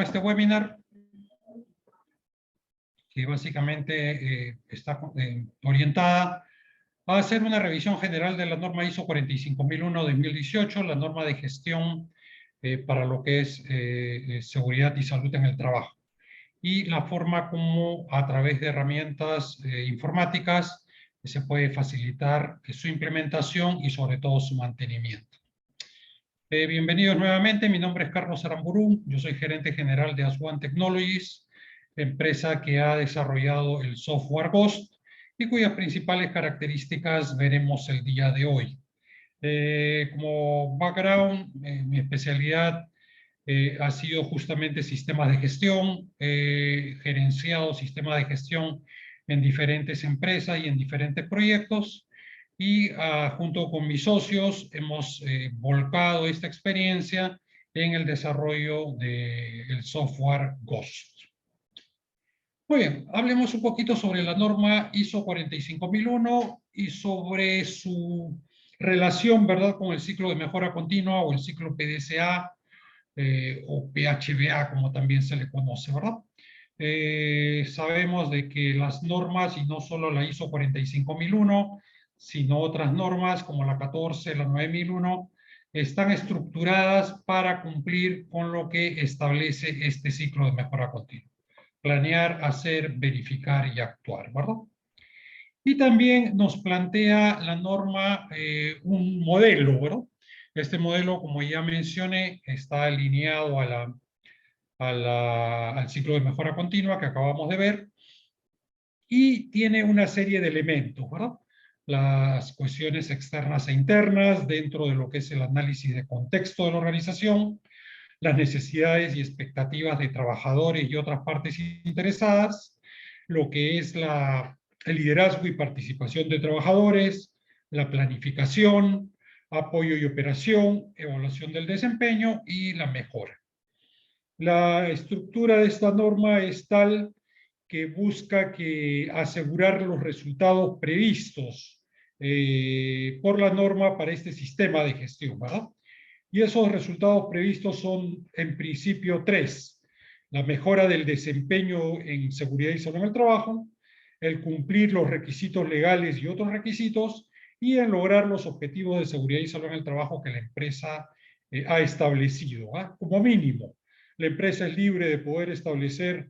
este webinar, que básicamente está orientada a hacer una revisión general de la norma ISO 45001-2018, la norma de gestión para lo que es seguridad y salud en el trabajo, y la forma como a través de herramientas informáticas se puede facilitar su implementación y sobre todo su mantenimiento. Bienvenidos nuevamente, mi nombre es Carlos Aramburu, yo soy gerente general de Aswan Technologies, empresa que ha desarrollado el software Ghost y cuyas principales características veremos el día de hoy. Como background, mi especialidad ha sido justamente sistemas de gestión, gerenciado sistemas de gestión en diferentes empresas y en diferentes proyectos, y junto con mis socios hemos volcado esta experiencia en el desarrollo del software Ghost. Muy bien, hablemos un poquito sobre la norma ISO 45001 y sobre su relación, ¿verdad?, con el ciclo de mejora continua o el ciclo PDCA o PHBA, como también se le conoce, ¿verdad? Sabemos de que las normas, y no solo la ISO 45001, sino otras normas como la 14, la 9001, están estructuradas para cumplir con lo que establece este ciclo de mejora continua. Planear, hacer, verificar y actuar, ¿verdad? Y también nos plantea la norma un modelo, ¿verdad? Este modelo, como ya mencioné, está alineado al ciclo de mejora continua que acabamos de ver y tiene una serie de elementos, ¿verdad? Las cuestiones externas e internas dentro de lo que es el análisis de contexto de la organización, las necesidades y expectativas de trabajadores y otras partes interesadas, lo que es el liderazgo y participación de trabajadores, la planificación, apoyo y operación, evaluación del desempeño y la mejora. La estructura de esta norma es tal que busca asegurar los resultados previstos por la norma para este sistema de gestión, ¿verdad? Y esos resultados previstos son, en principio, tres: la mejora del desempeño en seguridad y salud en el trabajo, el cumplir los requisitos legales y otros requisitos, y el lograr los objetivos de seguridad y salud en el trabajo que la empresa ha establecido. Como mínimo, la empresa es libre de poder establecer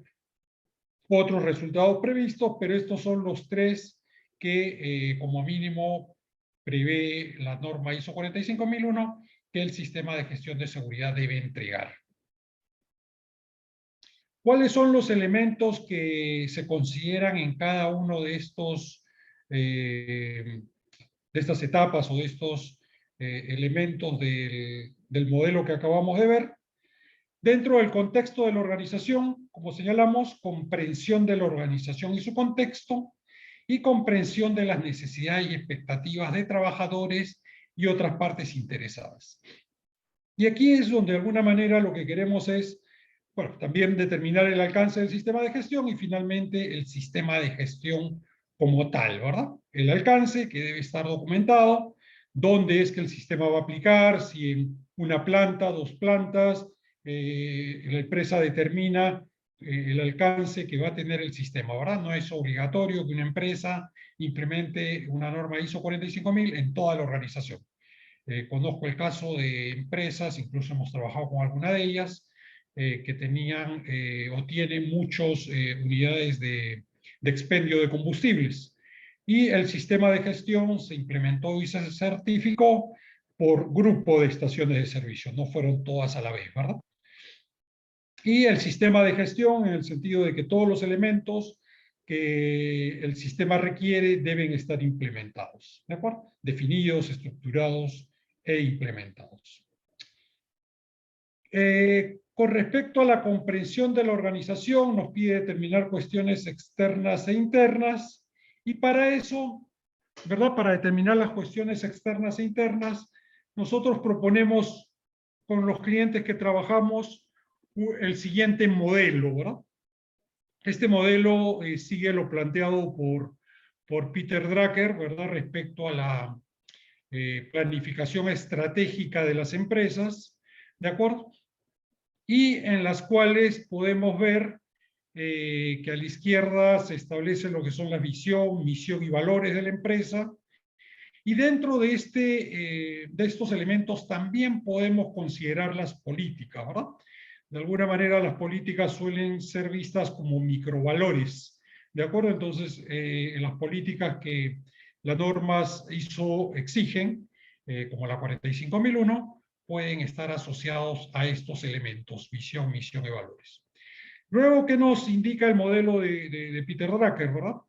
otros resultados previstos, pero estos son los tres que, como mínimo, prevé la norma ISO 45001 que el sistema de gestión de seguridad debe entregar. ¿Cuáles son los elementos que se consideran en cada uno de estas etapas o de estos elementos del modelo que acabamos de ver? Dentro del contexto de la organización, como señalamos, comprensión de la organización y su contexto, y comprensión de las necesidades y expectativas de trabajadores y otras partes interesadas. Y aquí es donde de alguna manera lo que queremos es, bueno, también determinar el alcance del sistema de gestión y finalmente el sistema de gestión como tal, ¿verdad? El alcance que debe estar documentado, dónde es que el sistema va a aplicar, si en una planta, dos plantas, la empresa determina el alcance que va a tener el sistema, ¿verdad? No es obligatorio que una empresa implemente una norma ISO 45000 en toda la organización. Conozco el caso de empresas, incluso hemos trabajado con alguna de ellas, que tenían o tienen muchas unidades de expendio de combustibles. Y el sistema de gestión se implementó y se certificó por grupo de estaciones de servicio, no fueron todas a la vez, ¿verdad? Y el sistema de gestión en el sentido de que todos los elementos que el sistema requiere deben estar implementados, ¿de acuerdo? Definidos, estructurados e implementados. Con respecto a la comprensión de la organización, nos pide determinar cuestiones externas e internas, y para eso, ¿verdad?, para determinar las cuestiones externas e internas, nosotros proponemos con los clientes que trabajamos el siguiente modelo, ¿verdad? Este modelo sigue lo planteado por Peter Drucker, ¿verdad?, respecto a la planificación estratégica de las empresas, ¿de acuerdo? y en las cuales podemos ver que a la izquierda se establece lo que son la visión, misión y valores de la empresa, y dentro de, de estos elementos también podemos considerar las políticas, ¿verdad? De alguna manera las políticas suelen ser vistas como microvalores, ¿de acuerdo? Entonces, las políticas que las normas ISO exigen, como la 45001, pueden estar asociados a estos elementos, visión, misión y valores. Luego, ¿qué nos indica el modelo de Peter Drucker, verdad?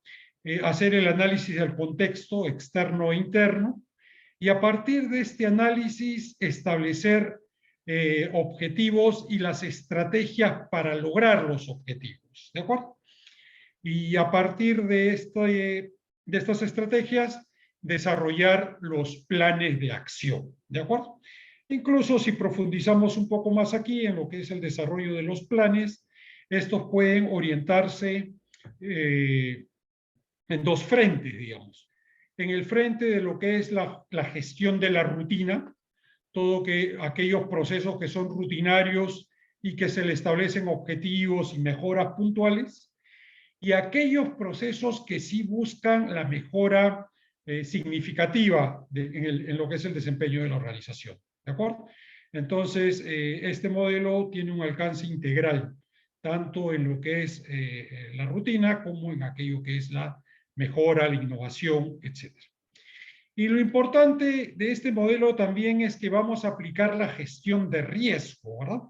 Hacer el análisis del contexto externo e interno, y a partir de este análisis establecer objetivos y las estrategias para lograr los objetivos, ¿de acuerdo? Y a partir de estas estrategias, desarrollar los planes de acción, ¿de acuerdo? Incluso si profundizamos un poco más aquí en lo que es el desarrollo de los planes, estos pueden orientarse en dos frentes, digamos. En el frente de lo que es la gestión de la rutina, aquellos procesos que son rutinarios y que se le establecen objetivos y mejoras puntuales, y aquellos procesos que sí buscan la mejora significativa en lo que es el desempeño de la organización. ¿De acuerdo? Entonces, este modelo tiene un alcance integral, tanto en lo que es la rutina como en aquello que es la mejora, la innovación, etc. Y lo importante de este modelo también es que vamos a aplicar la gestión de riesgo, ¿verdad?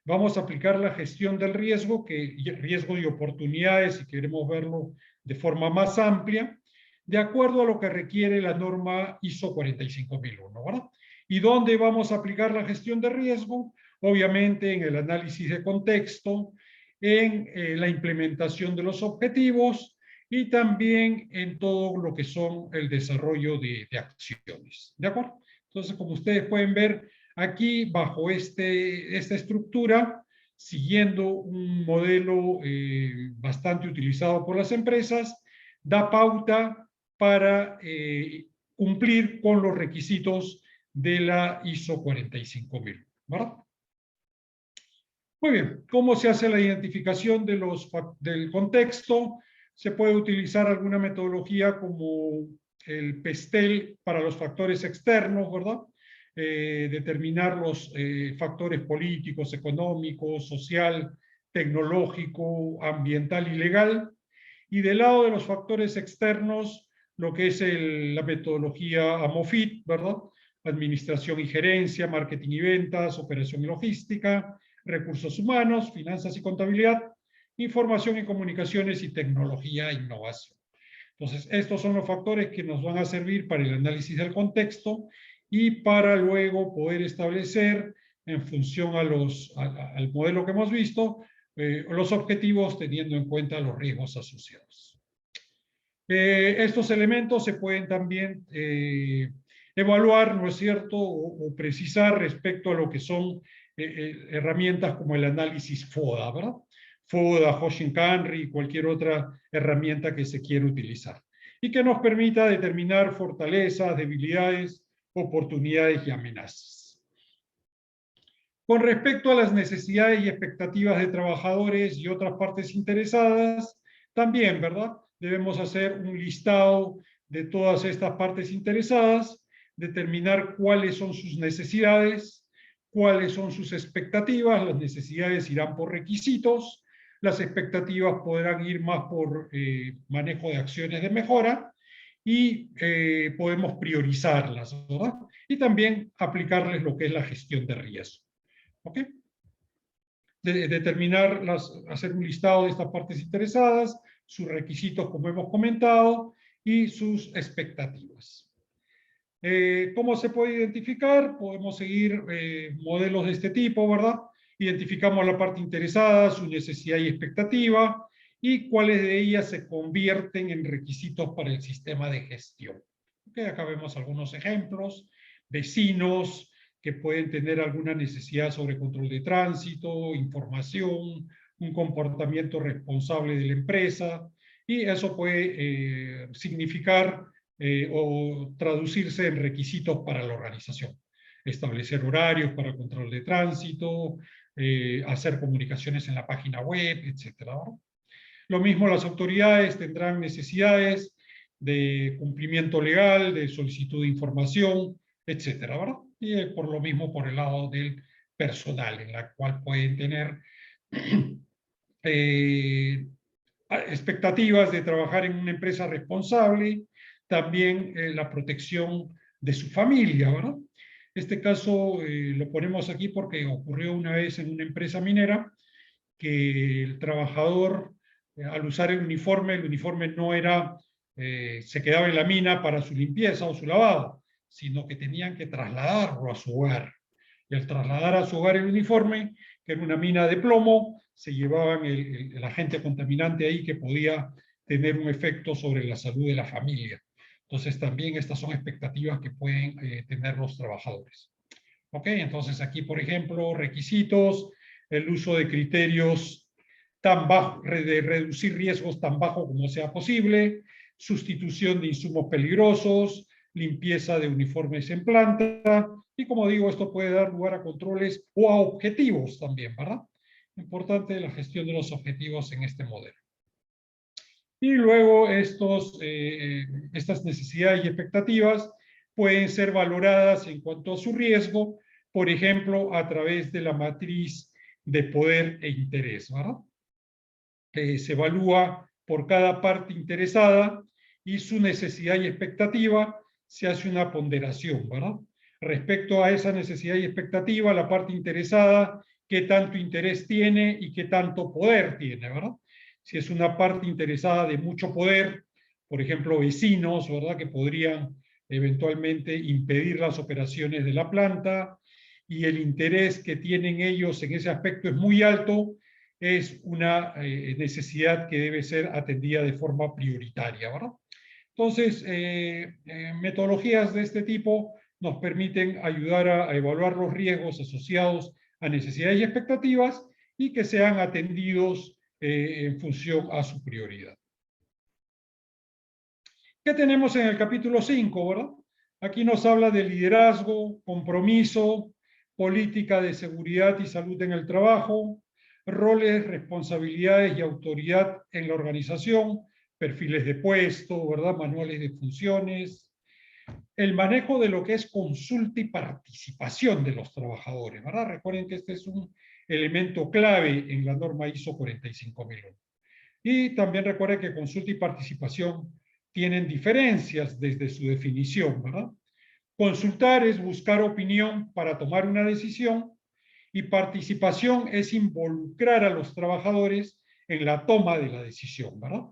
Vamos a aplicar la gestión del riesgo, riesgo y oportunidades, si queremos verlo de forma más amplia, de acuerdo a lo que requiere la norma ISO 45001, ¿verdad? ¿Y dónde vamos a aplicar la gestión de riesgo? Obviamente en el análisis de contexto, en la implementación de los objetivos, y también en todo lo que son el desarrollo de acciones. ¿De acuerdo? Entonces, como ustedes pueden ver, aquí bajo esta estructura, siguiendo un modelo bastante utilizado por las empresas, da pauta para cumplir con los requisitos de la ISO 45000, ¿verdad? Muy bien, ¿cómo se hace la identificación del contexto? Se puede utilizar alguna metodología como el PESTEL para los factores externos, ¿verdad? Determinar los factores políticos, económicos, social, tecnológico, ambiental y legal. Y del lado de los factores externos, lo que es la metodología AMOFIT, ¿verdad? Administración y gerencia, marketing y ventas, operación y logística, recursos humanos, finanzas y contabilidad, información y comunicaciones y tecnología e innovación. Entonces, estos son los factores que nos van a servir para el análisis del contexto y para luego poder establecer, en función al modelo que hemos visto, los objetivos teniendo en cuenta los riesgos asociados. Estos elementos se pueden también evaluar, ¿no es cierto?, o precisar respecto a lo que son herramientas como el análisis FODA, ¿verdad? FODA, Hoshin-Kanri y cualquier otra herramienta que se quiera utilizar. Y que nos permita determinar fortalezas, debilidades, oportunidades y amenazas. Con respecto a las necesidades y expectativas de trabajadores y otras partes interesadas, también, ¿verdad? Debemos hacer un listado de todas estas partes interesadas, determinar cuáles son sus necesidades, cuáles son sus expectativas. Las necesidades irán por requisitos, las expectativas podrán ir más por manejo de acciones de mejora, y podemos priorizarlas, ¿verdad? Y también aplicarles lo que es la gestión de riesgo. ¿Ok? Hacer un listado de estas partes interesadas, sus requisitos, como hemos comentado, y sus expectativas. ¿Cómo se puede identificar? Podemos seguir modelos de este tipo, ¿verdad? Identificamos la parte interesada, su necesidad y expectativa, y cuáles de ellas se convierten en requisitos para el sistema de gestión. Okay, acá vemos algunos ejemplos: vecinos que pueden tener alguna necesidad sobre control de tránsito, información, un comportamiento responsable de la empresa, y eso puede significar o traducirse en requisitos para la organización. Establecer horarios para control de tránsito, hacer comunicaciones en la página web, etcétera, ¿verdad? Lo mismo las autoridades tendrán necesidades de cumplimiento legal, de solicitud de información, etcétera, ¿verdad? Y por lo mismo por el lado del personal, en la cual pueden tener expectativas de trabajar en una empresa responsable, también la protección de su familia, ¿verdad? Este caso lo ponemos aquí porque ocurrió una vez en una empresa minera que el trabajador, al usar el uniforme no era, se quedaba en la mina para su limpieza o su lavado, sino que tenían que trasladarlo a su hogar. Y al trasladar a su hogar el uniforme, que era una mina de plomo, se llevaban el agente contaminante ahí que podía tener un efecto sobre la salud de la familia. Entonces también estas son expectativas que pueden tener los trabajadores. Ok, entonces aquí, por ejemplo, requisitos, el uso de criterios tan bajo, de reducir riesgos tan bajo como sea posible, sustitución de insumos peligrosos, limpieza de uniformes en planta, y como digo, esto puede dar lugar a controles o a objetivos también, ¿verdad? Importante la gestión de los objetivos en este modelo. Y luego estas necesidades y expectativas pueden ser valoradas en cuanto a su riesgo, por ejemplo, a través de la matriz de poder e interés, ¿verdad? Se evalúa por cada parte interesada y su necesidad y expectativa se hace una ponderación, ¿verdad? Respecto a esa necesidad y expectativa, la parte interesada, qué tanto interés tiene y qué tanto poder tiene, ¿verdad? Si es una parte interesada de mucho poder, por ejemplo, vecinos, ¿verdad? Que podrían eventualmente impedir las operaciones de la planta, y el interés que tienen ellos en ese aspecto es muy alto, es una necesidad que debe ser atendida de forma prioritaria, ¿verdad? Entonces, metodologías de este tipo nos permiten ayudar a evaluar los riesgos asociados a necesidades y expectativas y que sean atendidos en función a su prioridad. ¿Qué tenemos en el capítulo 5, verdad? Aquí nos habla de liderazgo, compromiso, política de seguridad y salud en el trabajo, roles, responsabilidades y autoridad en la organización, perfiles de puesto, ¿verdad? Manuales de funciones, el manejo de lo que es consulta y participación de los trabajadores, ¿verdad? Recuerden que este es un elemento clave en la norma ISO 45001. Y también recuerden que consulta y participación tienen diferencias desde su definición, ¿verdad? Consultar es buscar opinión para tomar una decisión y participación es involucrar a los trabajadores en la toma de la decisión, ¿verdad?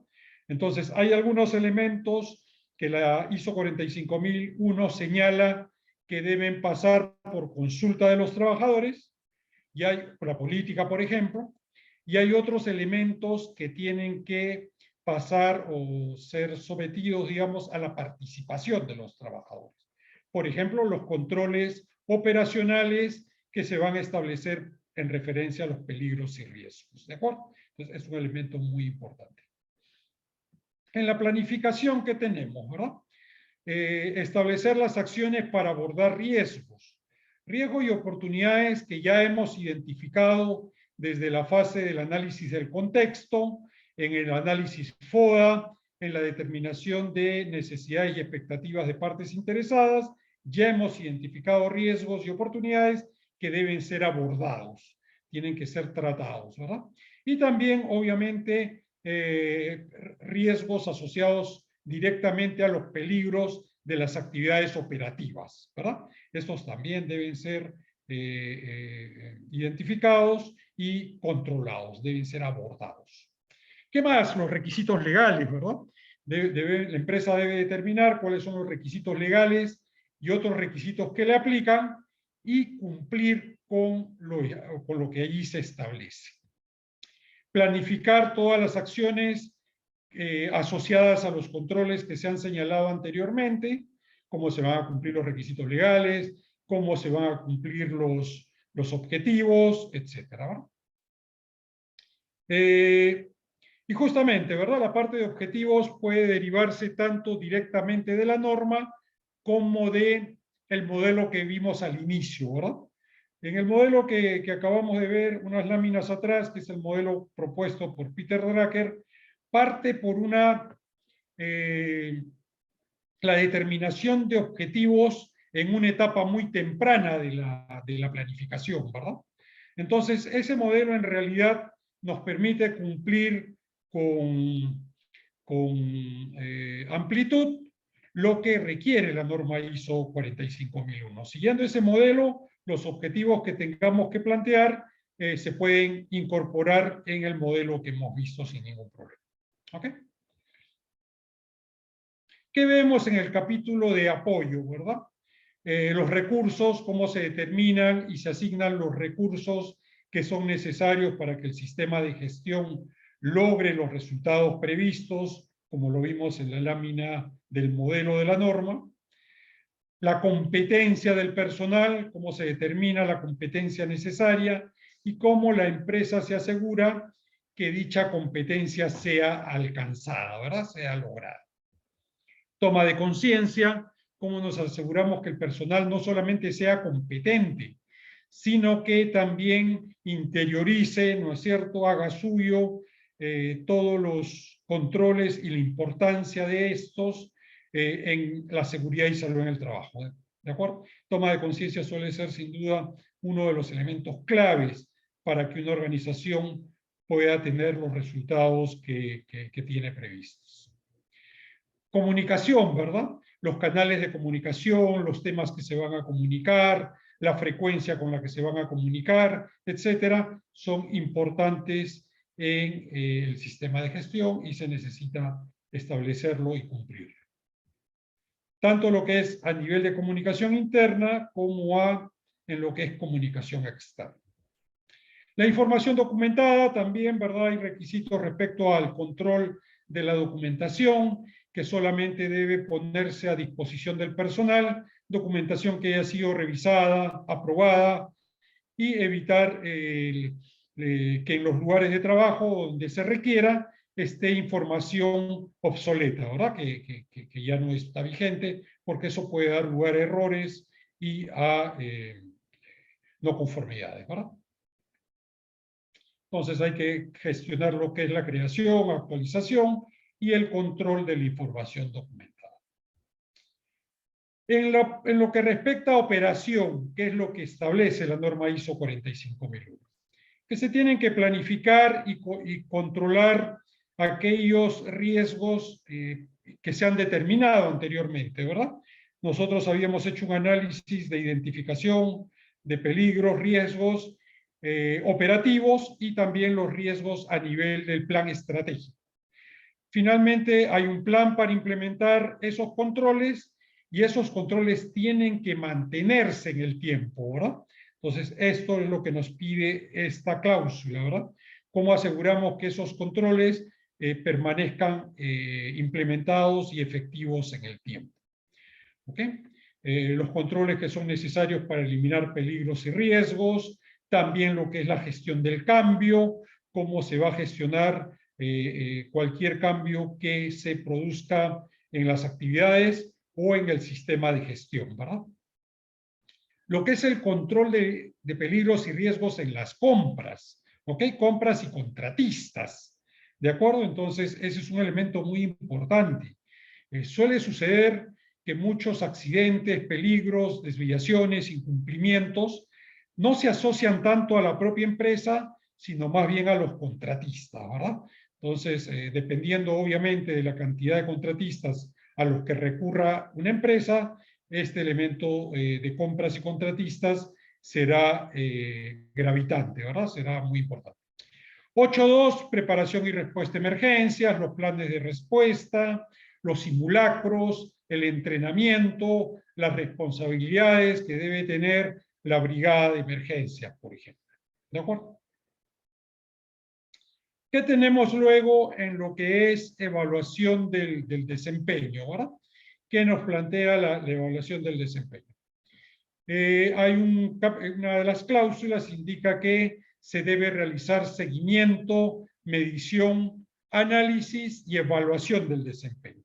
Entonces, hay algunos elementos que la ISO 45001 señala que deben pasar por consulta de los trabajadores, y hay la política, por ejemplo, y hay otros elementos que tienen que pasar o ser sometidos, digamos, a la participación de los trabajadores. Por ejemplo, los controles operacionales que se van a establecer en referencia a los peligros y riesgos, ¿de acuerdo? Entonces, es un elemento muy importante. En la planificación que tenemos, ¿verdad? Establecer las acciones para abordar riesgos. Riesgos y oportunidades que ya hemos identificado desde la fase del análisis del contexto, en el análisis FODA, en la determinación de necesidades y expectativas de partes interesadas. Ya hemos identificado riesgos y oportunidades que deben ser abordados, tienen que ser tratados, ¿verdad? Y también, obviamente, riesgos asociados directamente a los peligros de las actividades operativas, ¿verdad? Estos también deben ser identificados y controlados, deben ser abordados. ¿Qué más? Los requisitos legales, ¿verdad? La empresa debe determinar cuáles son los requisitos legales y otros requisitos que le aplican y cumplir con lo que allí se establece. Planificar todas las acciones asociadas a los controles que se han señalado anteriormente, cómo se van a cumplir los requisitos legales, cómo se van a cumplir los objetivos, etcétera. Y justamente, ¿verdad? La parte de objetivos puede derivarse tanto directamente de la norma como de el modelo que vimos al inicio, ¿verdad? En el modelo que acabamos de ver unas láminas atrás, que es el modelo propuesto por Peter Drucker, parte por la determinación de objetivos en una etapa muy temprana de la planificación, ¿verdad? Entonces, ese modelo en realidad nos permite cumplir con amplitud lo que requiere la norma ISO 45001. Siguiendo ese modelo, los objetivos que tengamos que plantear se pueden incorporar en el modelo que hemos visto sin ningún problema. ¿Ok? ¿Qué vemos en el capítulo de apoyo, verdad? Los recursos, cómo se determinan y se asignan los recursos que son necesarios para que el sistema de gestión logre los resultados previstos, como lo vimos en la lámina del modelo de la norma. La competencia del personal, cómo se determina la competencia necesaria y cómo la empresa se asegura que dicha competencia sea alcanzada, ¿verdad? Sea lograda. Toma de conciencia, cómo nos aseguramos que el personal no solamente sea competente, sino que también interiorice, ¿no es cierto?, haga suyo todos los controles y la importancia de estos en la seguridad y salud en el trabajo. ¿De acuerdo? Toma de conciencia suele ser sin duda uno de los elementos claves para que una organización pueda tener los resultados que tiene previstos. Comunicación, ¿verdad? Los canales de comunicación, los temas que se van a comunicar, la frecuencia con la que se van a comunicar, etcétera, son importantes en el sistema de gestión y se necesita establecerlo y cumplirlo. Tanto lo que es a nivel de comunicación interna como en lo que es comunicación externa. La información documentada también, ¿verdad? Hay requisitos respecto al control de la documentación, que solamente debe ponerse a disposición del personal, documentación que haya sido revisada, aprobada, y evitar que en los lugares de trabajo donde se requiera esté información obsoleta, ¿verdad? Que ya no está vigente, porque eso puede dar lugar a errores y a no conformidades, ¿verdad? Entonces hay que gestionar lo que es la creación, actualización y el control de la información documentada. En lo que respecta a operación, que es lo que establece la norma ISO 45001, que se tienen que planificar y controlar aquellos riesgos que se han determinado anteriormente, ¿verdad? Nosotros habíamos hecho un análisis de identificación de peligros, riesgos operativos y también los riesgos a nivel del plan estratégico. Finalmente, hay un plan para implementar esos controles y esos controles tienen que mantenerse en el tiempo, ¿verdad? Entonces, esto es lo que nos pide esta cláusula, ¿verdad? ¿Cómo aseguramos que esos controles permanezcan implementados y efectivos en el tiempo? ¿Ok? Los controles que son necesarios para eliminar peligros y riesgos, también lo que es la gestión del cambio, cómo se va a gestionar cualquier cambio que se produzca en las actividades o en el sistema de gestión, ¿verdad? Lo que es el control de peligros y riesgos en las compras, ¿ok? Compras y contratistas, ¿de acuerdo? Entonces, ese es un elemento muy importante. Suele suceder que muchos accidentes, peligros, desviaciones, incumplimientos, no se asocian tanto a la propia empresa, sino más bien a los contratistas, ¿verdad? Entonces, dependiendo obviamente de la cantidad de contratistas a los que recurra una empresa, este elemento de compras y contratistas será gravitante, ¿verdad? Será muy importante. 8.2, preparación y respuesta a emergencias, los planes de respuesta, los simulacros, el entrenamiento, las responsabilidades que debe tener la brigada de emergencias, por ejemplo. ¿De acuerdo? ¿Qué tenemos luego en lo que es evaluación del desempeño, ¿verdad? ¿Qué nos plantea la evaluación del desempeño? Una de las cláusulas indica que se debe realizar seguimiento, medición, análisis y evaluación del desempeño.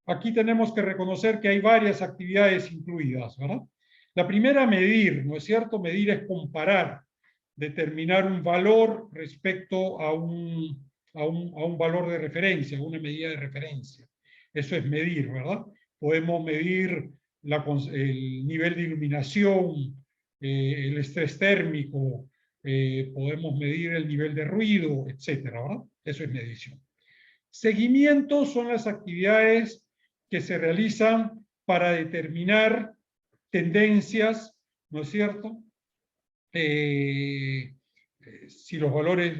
Aquí tenemos que reconocer que hay varias actividades incluidas, ¿verdad? La primera, medir, ¿no es cierto? Medir es comparar, determinar un valor respecto a un valor de referencia, a una medida de referencia. Eso es medir, ¿verdad? Podemos medir el nivel de iluminación, el estrés térmico, podemos medir el nivel de ruido, etcétera, ¿verdad? Eso es medición. Seguimiento son las actividades que se realizan para determinar tendencias, ¿no es cierto? Si los valores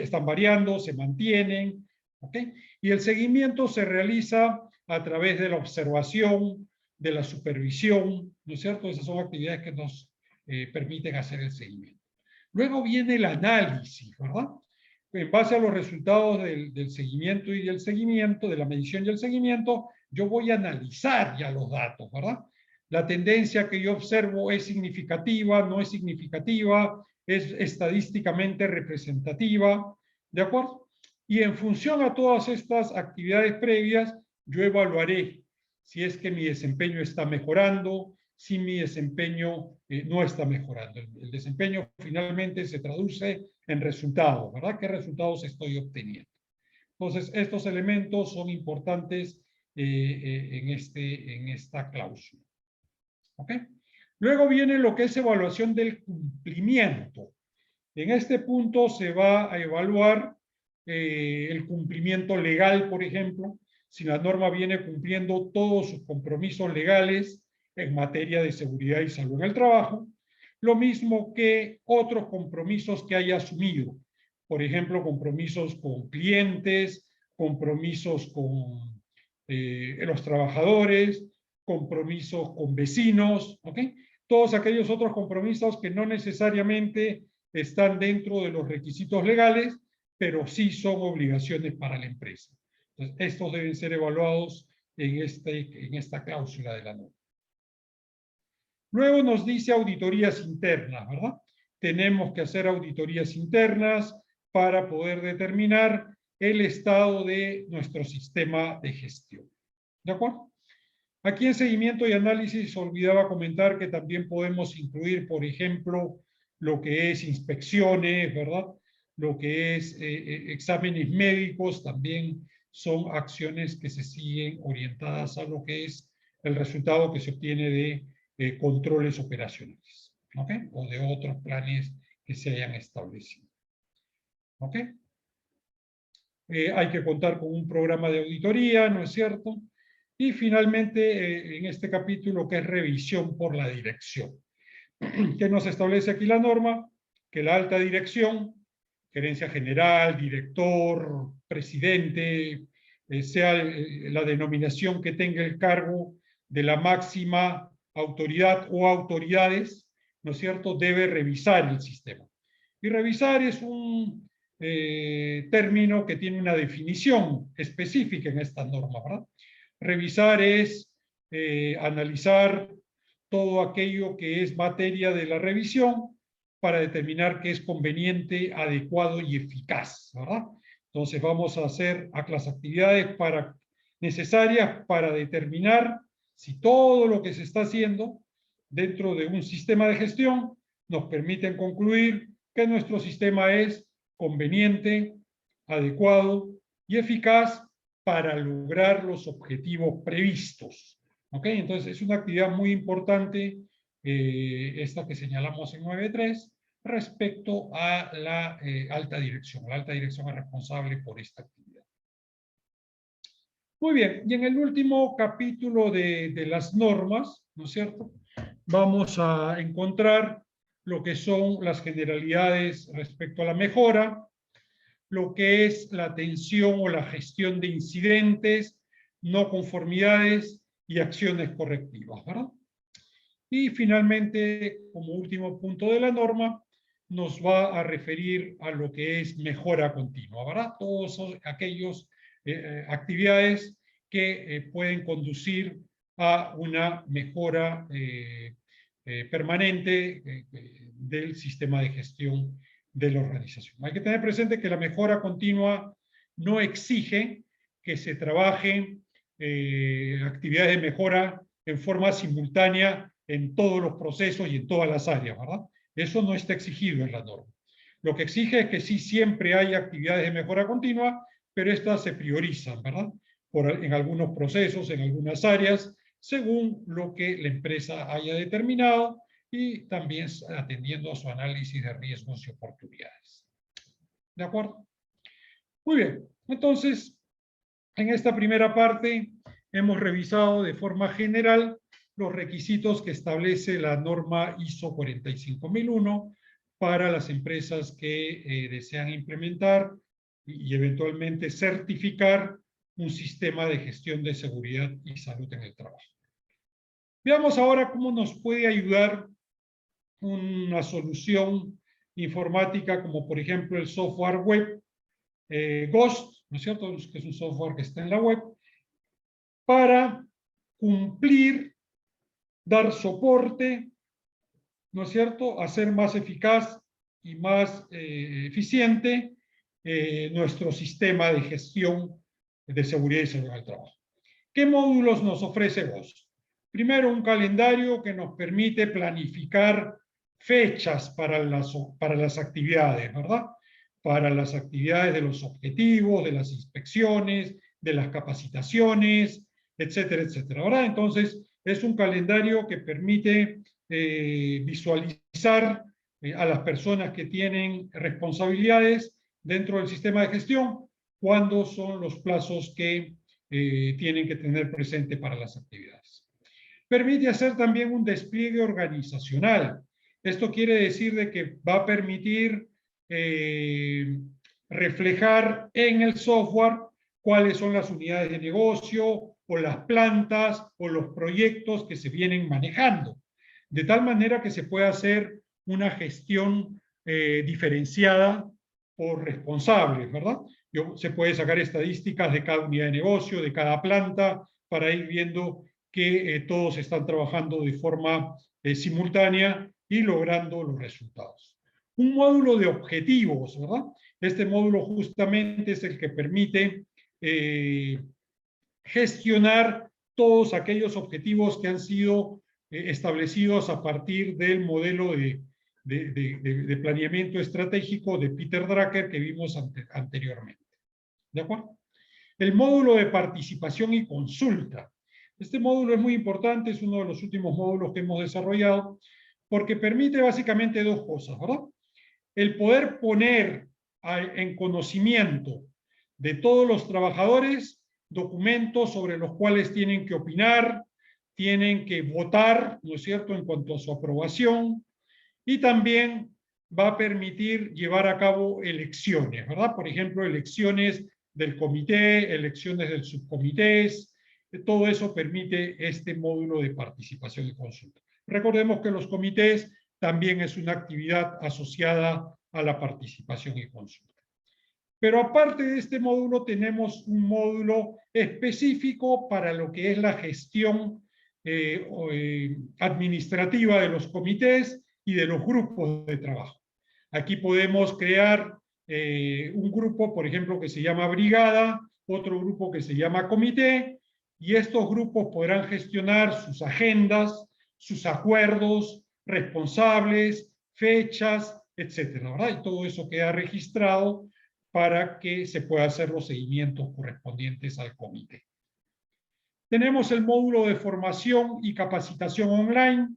están variando, se mantienen, ¿ok? Y el seguimiento se realiza a través de la observación, de la supervisión, ¿no es cierto? Esas son actividades que nos permiten hacer el seguimiento. Luego viene el análisis, ¿verdad? En base a los resultados del seguimiento y del seguimiento, de la medición y el seguimiento, yo voy a analizar ya los datos, ¿verdad? La tendencia que yo observo es significativa, no es significativa, es estadísticamente representativa, ¿de acuerdo? Y en función a todas estas actividades previas, yo evaluaré si es que mi desempeño está mejorando, si mi desempeño no está mejorando. El desempeño finalmente se traduce en resultados, ¿verdad? ¿Qué resultados estoy obteniendo? Entonces, estos elementos son importantes en esta cláusula. ¿Ok? Luego viene lo que es evaluación del cumplimiento. En este punto se va a evaluar el cumplimiento legal, por ejemplo, si la norma viene cumpliendo todos sus compromisos legales en materia de seguridad y salud en el trabajo, lo mismo que otros compromisos que haya asumido, por ejemplo, compromisos con clientes, compromisos con los trabajadores, compromisos con vecinos, ¿ok? Todos aquellos otros compromisos que no necesariamente están dentro de los requisitos legales, pero sí son obligaciones para la empresa. Entonces, estos deben ser evaluados en esta cláusula de la norma. Luego nos dice auditorías internas, ¿verdad? Tenemos que hacer auditorías internas para poder determinar el estado de nuestro sistema de gestión. ¿De acuerdo? Aquí en seguimiento y análisis olvidaba comentar que también podemos incluir, por ejemplo, lo que es inspecciones, ¿verdad? Lo que es exámenes médicos, también son acciones que se siguen orientadas a lo que es el resultado que se obtiene de controles operacionales, ¿ok? O de otros planes que se hayan establecido, ¿ok? Hay que contar con un programa de auditoría, ¿no es cierto? Y finalmente, en este capítulo, que es revisión por la dirección. ¿Qué nos establece aquí la norma? Que la alta dirección, gerencia general, director, presidente, sea la denominación que tenga el cargo de la máxima autoridad o autoridades, ¿no es cierto?, debe revisar el sistema. Y revisar es un término que tiene una definición específica en esta norma, ¿verdad? Revisar es analizar todo aquello que es materia de la revisión para determinar qué es conveniente, adecuado y eficaz, ¿verdad? Entonces vamos a hacer las actividades necesarias para determinar si todo lo que se está haciendo dentro de un sistema de gestión nos permite concluir que nuestro sistema es conveniente, adecuado y eficaz para lograr los objetivos previstos. ¿Ok? Entonces es una actividad muy importante esta que señalamos en 9.3 respecto a la alta dirección. La alta dirección es responsable por esta actividad. Muy bien, y en el último capítulo de las normas, ¿no es cierto?, vamos a encontrar lo que son las generalidades respecto a la mejora, lo que es la atención o la gestión de incidentes, no conformidades y acciones correctivas, ¿verdad? Y finalmente, como último punto de la norma, nos va a referir a lo que es mejora continua, ¿verdad? Todos aquellos actividades que pueden conducir a una mejora permanente del sistema de gestión de la organización. Hay que tener presente que la mejora continua no exige que se trabajen actividades de mejora en forma simultánea en todos los procesos y en todas las áreas, ¿verdad? Eso no está exigido en la norma. Lo que exige es que sí siempre hay actividades de mejora continua, pero estas se priorizan, ¿verdad? En algunos procesos, en algunas áreas, según lo que la empresa haya determinado y también atendiendo a su análisis de riesgos y oportunidades. ¿De acuerdo? Muy bien. Entonces, en esta primera parte hemos revisado de forma general los requisitos que establece la norma ISO 45001 para las empresas que desean implementar y eventualmente certificar un sistema de gestión de seguridad y salud en el trabajo. Veamos ahora cómo nos puede ayudar una solución informática como por ejemplo el software web Ghost, ¿no es cierto? Que es un software que está en la web, para cumplir, dar soporte, ¿no es cierto?, hacer más eficaz y más eficiente nuestro sistema de gestión de seguridad y salud en el trabajo. ¿Qué módulos nos ofrece Ghost? Primero, un calendario que nos permite planificar fechas para las actividades, ¿verdad? Para las actividades de los objetivos, de las inspecciones, de las capacitaciones, etcétera, etcétera, ¿verdad? Entonces, es un calendario que permite visualizar a las personas que tienen responsabilidades dentro del sistema de gestión, cuándo son los plazos que tienen que tener presente para las actividades. Permite hacer también un despliegue organizacional. Esto quiere decir de que va a permitir reflejar en el software cuáles son las unidades de negocio o las plantas o los proyectos que se vienen manejando, de tal manera que se pueda hacer una gestión diferenciada por responsables, ¿verdad? Se puede sacar estadísticas de cada unidad de negocio, de cada planta, para ir viendo que todos están trabajando de forma simultánea y logrando los resultados. Un módulo de objetivos, ¿verdad? Este módulo justamente es el que permite gestionar todos aquellos objetivos que han sido establecidos a partir del modelo de planeamiento estratégico de Peter Drucker que vimos anteriormente. ¿De acuerdo? El módulo de participación y consulta. Este módulo es muy importante, es uno de los últimos módulos que hemos desarrollado, porque permite básicamente dos cosas, ¿verdad? El poder poner en conocimiento de todos los trabajadores documentos sobre los cuales tienen que opinar, tienen que votar, ¿no es cierto?, en cuanto a su aprobación, y también va a permitir llevar a cabo elecciones, ¿verdad? Por ejemplo, elecciones del comité, elecciones del subcomités, todo eso permite este módulo de participación y consulta. Recordemos que los comités también es una actividad asociada a la participación y consulta. Pero aparte de este módulo, tenemos un módulo específico para lo que es la gestión administrativa de los comités y de los grupos de trabajo. Aquí podemos crear un grupo, por ejemplo, que se llama brigada, otro grupo que se llama comité, y estos grupos podrán gestionar sus agendas, sus acuerdos, responsables, fechas, etcétera, ¿verdad? Y todo eso queda registrado para que se pueda hacer los seguimientos correspondientes al comité. Tenemos el módulo de formación y capacitación online,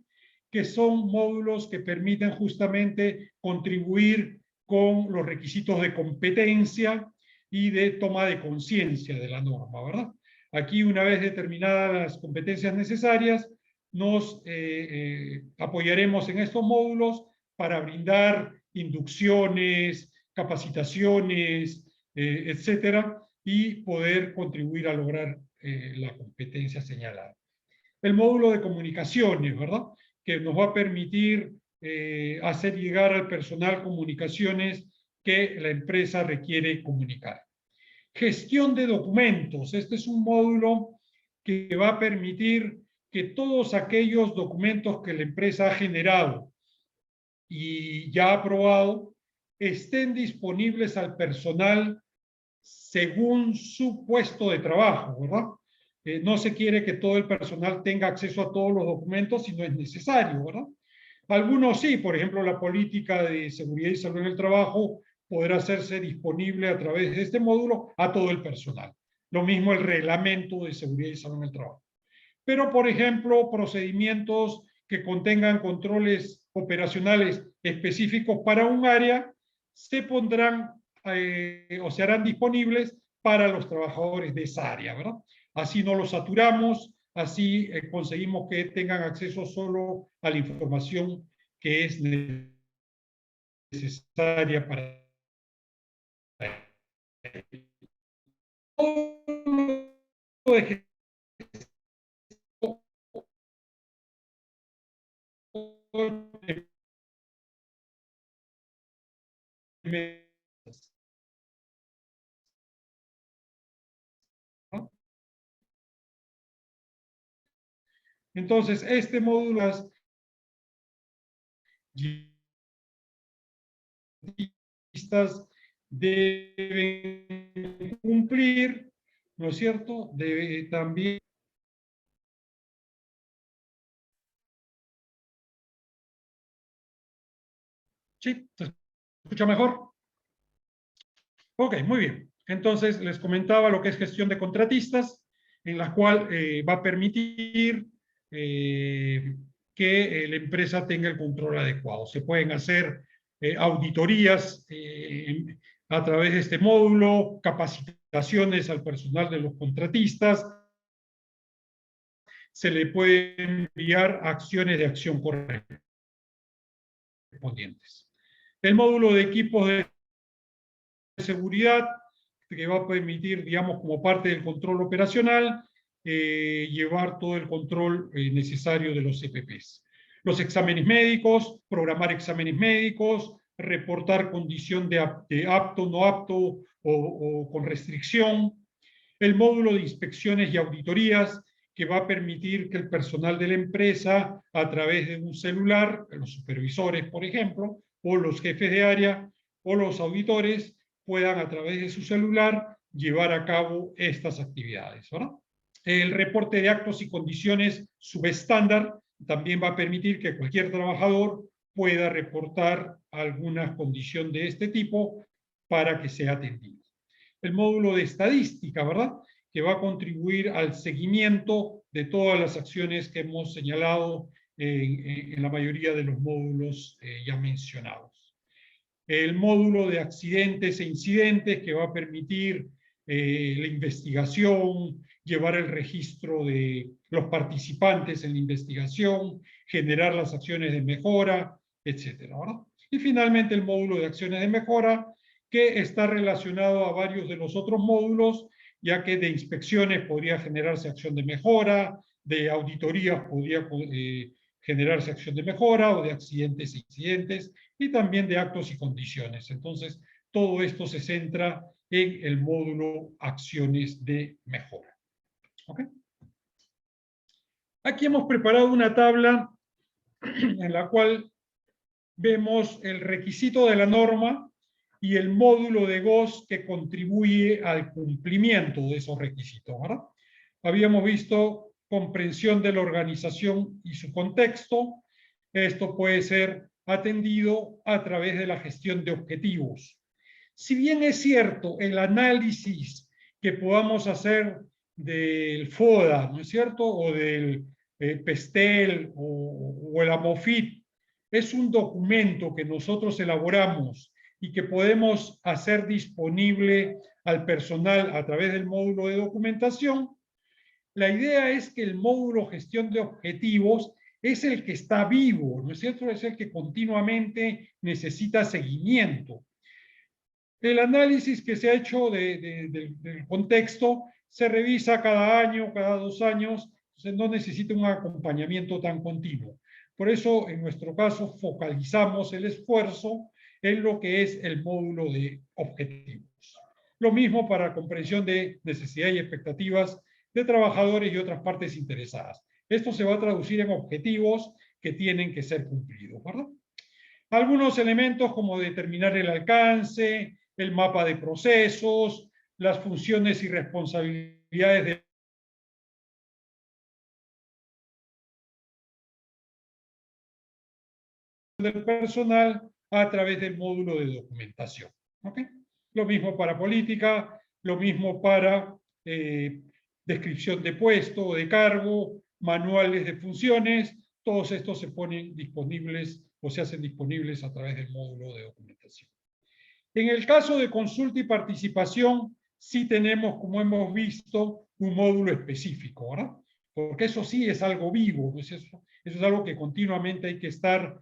que son módulos que permiten justamente contribuir con los requisitos de competencia y de toma de conciencia de la norma, ¿verdad? Aquí, una vez determinadas las competencias necesarias, nos apoyaremos en estos módulos para brindar inducciones, capacitaciones, etcétera, y poder contribuir a lograr la competencia señalada. El módulo de comunicaciones, ¿verdad?, que nos va a permitir hacer llegar al personal comunicaciones que la empresa requiere comunicar. Gestión de documentos. Este es un módulo que va a permitir que todos aquellos documentos que la empresa ha generado y ya ha aprobado estén disponibles al personal según su puesto de trabajo, ¿verdad? no se quiere que todo el personal tenga acceso a todos los documentos si no es necesario, ¿verdad? Algunos sí, por ejemplo, la política de seguridad y salud en el trabajo podrá hacerse disponible a través de este módulo a todo el personal. Lo mismo el reglamento de seguridad y salud en el trabajo. Pero, por ejemplo, procedimientos que contengan controles operacionales específicos para un área se pondrán o se harán disponibles para los trabajadores de esa área, ¿verdad? Así no los saturamos, así conseguimos que tengan acceso solo a la información que es necesaria para entonces este módulo deben cumplir, ¿no es cierto? Debe también. ¿Sí? ¿Se escucha mejor? Ok, muy bien. Entonces les comentaba lo que es gestión de contratistas, en la cual va a permitir que la empresa tenga el control adecuado. Se pueden hacer auditorías a través de este módulo, capacitaciones al personal de los contratistas, se le pueden enviar acciones de acción correspondientes. El módulo de equipos de seguridad, que va a permitir, digamos, como parte del control operacional, llevar todo el control necesario de los CPPs. Los exámenes médicos, programar exámenes médicos, reportar condición de apto, no apto o con restricción. El módulo de inspecciones y auditorías, que va a permitir que el personal de la empresa, a través de un celular, los supervisores, por ejemplo, o los jefes de área, o los auditores, puedan a través de su celular llevar a cabo estas actividades, ¿verdad? El reporte de actos y condiciones subestándar también va a permitir que cualquier trabajador pueda reportar alguna condición de este tipo para que sea atendido. El módulo de estadística, ¿verdad? Que va a contribuir al seguimiento de todas las acciones que hemos señalado en la mayoría de los módulos ya mencionados. El módulo de accidentes e incidentes, que va a permitir la investigación, llevar el registro de los participantes en la investigación, generar las acciones de mejora, etcétera, ¿verdad? Y finalmente el módulo de acciones de mejora, que está relacionado a varios de los otros módulos, ya que de inspecciones podría generarse acción de mejora, de auditorías podría generarse acción de mejora, o de accidentes e incidentes, y también de actos y condiciones. Entonces, todo esto se centra en el módulo acciones de mejora. ¿Ok? Aquí hemos preparado una tabla en la cual vemos el requisito de la norma y el módulo de GOS que contribuye al cumplimiento de esos requisitos, ¿verdad? Habíamos visto comprensión de la organización y su contexto. Esto puede ser atendido a través de la gestión de objetivos. Si bien es cierto, el análisis que podamos hacer del FODA, ¿no es cierto?, o del PESTEL o el AMOFIT, es un documento que nosotros elaboramos y que podemos hacer disponible al personal a través del módulo de documentación. La idea es que el módulo gestión de objetivos es el que está vivo, ¿no es cierto? Es el que continuamente necesita seguimiento. El análisis que se ha hecho del contexto se revisa cada año, cada 2 años, entonces no necesita un acompañamiento tan continuo. Por eso, en nuestro caso, focalizamos el esfuerzo en lo que es el módulo de objetivos. Lo mismo para comprensión de necesidades y expectativas de trabajadores y otras partes interesadas. Esto se va a traducir en objetivos que tienen que ser cumplidos, ¿verdad? Algunos elementos como determinar el alcance, el mapa de procesos, las funciones y responsabilidades de del personal a través del módulo de documentación. ¿Ok? Lo mismo para política, lo mismo para descripción de puesto o de cargo, manuales de funciones, todos estos se ponen disponibles o se hacen disponibles a través del módulo de documentación. En el caso de consulta y participación, sí tenemos, como hemos visto, un módulo específico, ¿verdad? Porque eso sí es algo vivo, ¿no es eso? Eso es algo que continuamente hay que estar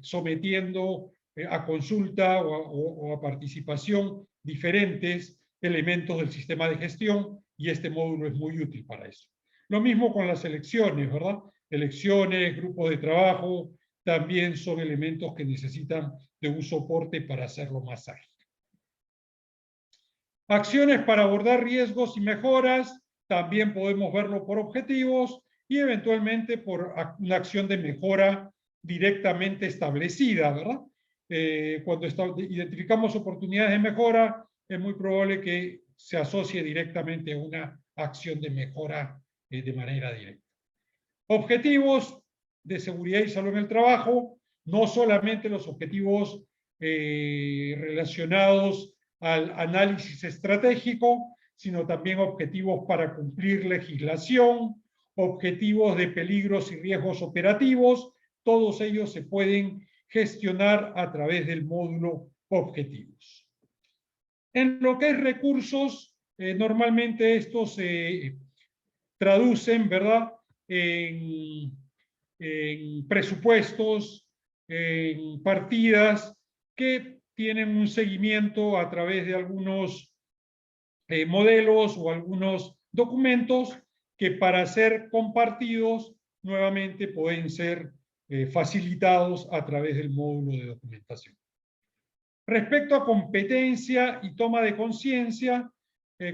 sometiendo a consulta o a participación diferentes elementos del sistema de gestión, y este módulo es muy útil para eso. Lo mismo con las elecciones, ¿verdad? Elecciones, grupos de trabajo, también son elementos que necesitan de un soporte para hacerlo más ágil. Acciones para abordar riesgos y mejoras, también podemos verlo por objetivos y eventualmente por una acción de mejora directamente establecida, ¿verdad? Cuando identificamos oportunidades de mejora, es muy probable que se asocie directamente a una acción de mejora de manera directa. Objetivos de seguridad y salud en el trabajo, no solamente los objetivos relacionados al análisis estratégico, sino también objetivos para cumplir legislación, objetivos de peligros y riesgos operativos, todos ellos se pueden gestionar a través del módulo objetivos. En lo que es recursos, normalmente estos se traducen, ¿verdad?, en presupuestos, en partidas que tienen un seguimiento a través de algunos modelos o algunos documentos que, para ser compartidos, nuevamente pueden ser facilitados a través del módulo de documentación. Respecto a competencia y toma de conciencia,